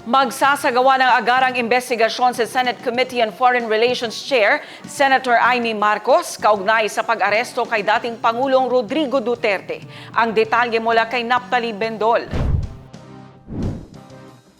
Magsasagawa ng agarang investigasyon sa Senate Committee on Foreign Relations Chair, Senator Amy Marcos, kaugnay sa pag-aresto kay dating Pangulong Rodrigo Duterte. Ang detalye mula kay Naphtali Bendol.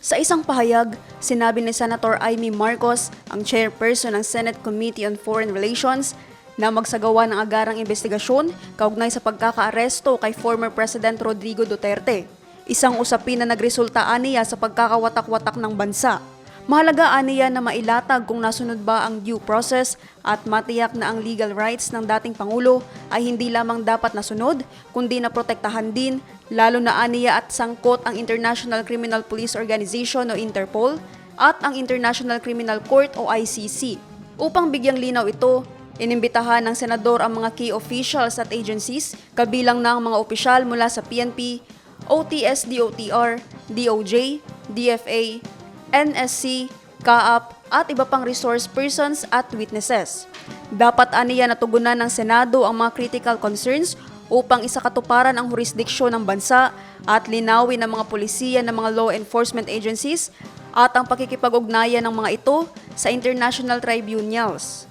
Sa isang pahayag, sinabi ni Senator Amy Marcos, ang chairperson ng Senate Committee on Foreign Relations, na magsagawa ng agarang investigasyon kaugnay sa pagkakaaresto kay former President Rodrigo Duterte. Isang usapin na nagresulta aniya sa pagkakawatak-watak ng bansa. Mahalaga aniya na mailatag kung nasunod ba ang due process at matiyak na ang legal rights ng dating Pangulo ay hindi lamang dapat nasunod, kundi naprotektahan din, lalo na aniya at sangkot ang International Criminal Police Organization o Interpol at ang International Criminal Court o ICC. Upang bigyang linaw ito, inimbitahan ng senador ang mga key officials at agencies, kabilang ng mga opisyal mula sa PNP, OTS-DOTR, DOJ, DFA, NSC, CAAP at iba pang resource persons at witnesses. Dapat aniya natugunan ng Senado ang mga critical concerns upang isakatuparan ang jurisdiksyon ng bansa at linawin ng mga polisiya ng mga law enforcement agencies at ang pakikipag-ugnayan ng mga ito sa international tribunals.